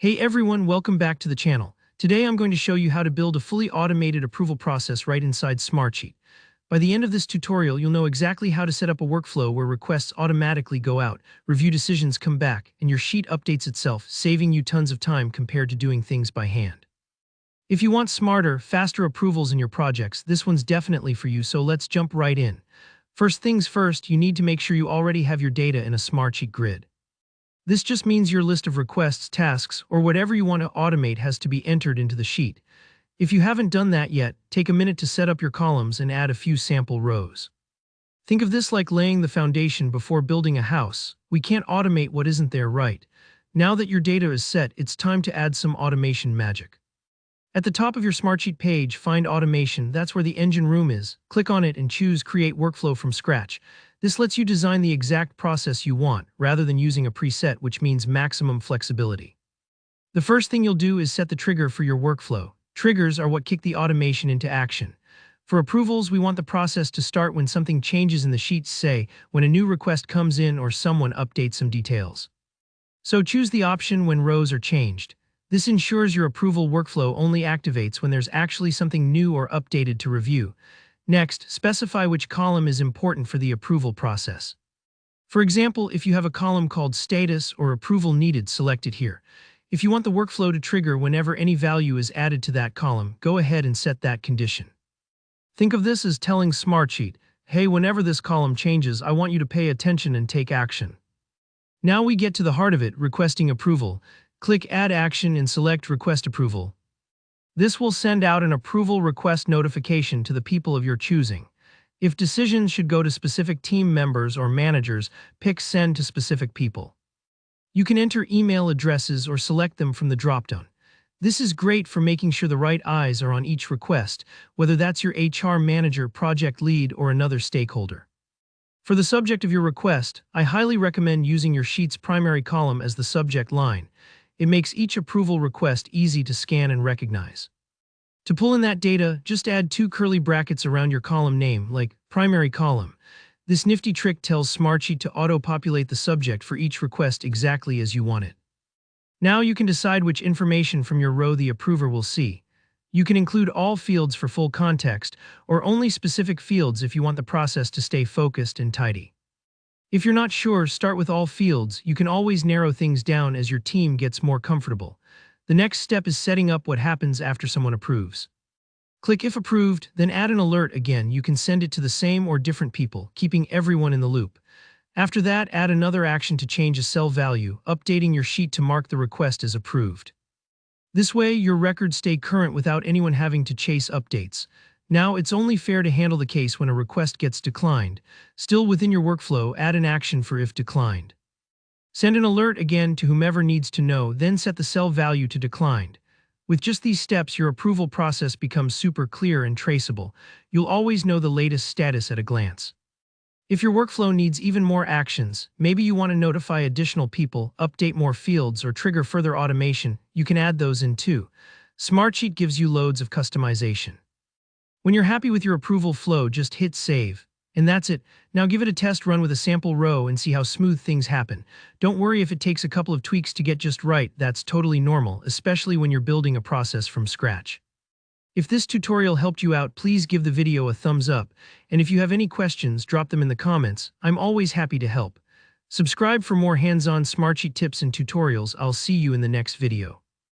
Hey everyone, welcome back to the channel. Today I'm going to show you how to build a fully automated approval process right inside Smartsheet. By the end of this tutorial, you'll know exactly how to set up a workflow where requests automatically go out, review decisions come back, and your sheet updates itself, saving you tons of time compared to doing things by hand. If you want smarter, faster approvals in your projects, this one's definitely for you, so let's jump right in. First things first, you need to make sure you already have your data in a Smartsheet grid. This just means your list of requests, tasks, or whatever you want to automate has to be entered into the sheet. If you haven't done that yet, take a minute to set up your columns and add a few sample rows. Think of this like laying the foundation before building a house. We can't automate what isn't there, right? Now that your data is set, it's time to add some automation magic. At the top of your Smartsheet page, find Automation. That's where the engine room is. Click on it and choose Create Workflow from Scratch. This lets you design the exact process you want, rather than using a preset, which means maximum flexibility. The first thing you'll do is set the trigger for your workflow. Triggers are what kick the automation into action. For approvals, we want the process to start when something changes in the sheets, say, when a new request comes in or someone updates some details. So choose the option when rows are changed. This ensures your approval workflow only activates when there's actually something new or updated to review. Next, specify which column is important for the approval process. For example, if you have a column called Status or Approval Needed, select it here. If you want the workflow to trigger whenever any value is added to that column, go ahead and set that condition. Think of this as telling Smartsheet, hey, whenever this column changes, I want you to pay attention and take action. Now we get to the heart of it, requesting approval. Click Add Action and select Request Approval. This will send out an approval request notification to the people of your choosing. If decisions should go to specific team members or managers, pick Send to Specific People. You can enter email addresses or select them from the dropdown. This is great for making sure the right eyes are on each request, whether that's your HR manager, project lead, or another stakeholder. For the subject of your request, I highly recommend using your sheet's primary column as the subject line. It makes each approval request easy to scan and recognize. To pull in that data, just add 2 curly brackets around your column name, like primary column. This nifty trick tells Smartsheet to auto-populate the subject for each request exactly as you want it. Now you can decide which information from your row the approver will see. You can include all fields for full context, or only specific fields if you want the process to stay focused and tidy. If you're not sure, start with all fields. You can always narrow things down as your team gets more comfortable. The next step is setting up what happens after someone approves. Click If Approved, then add an alert again. You can send it to the same or different people, keeping everyone in the loop. After that, add another action to change a cell value, updating your sheet to mark the request as approved. This way, your records stay current without anyone having to chase updates. Now, it's only fair to handle the case when a request gets declined. Still within your workflow, add an action for if declined. Send an alert again to whomever needs to know, then set the cell value to declined. With just these steps, your approval process becomes super clear and traceable. You'll always know the latest status at a glance. If your workflow needs even more actions, maybe you want to notify additional people, update more fields, or trigger further automation, you can add those in too. Smartsheet gives you loads of customization. When you're happy with your approval flow, just hit Save. And that's it. Now give it a test run with a sample row and see how smooth things happen. Don't worry if it takes a couple of tweaks to get just right. That's totally normal, especially when you're building a process from scratch. If this tutorial helped you out, please give the video a thumbs up. And if you have any questions, drop them in the comments. I'm always happy to help. Subscribe for more hands-on Smartsheet tips and tutorials. I'll see you in the next video.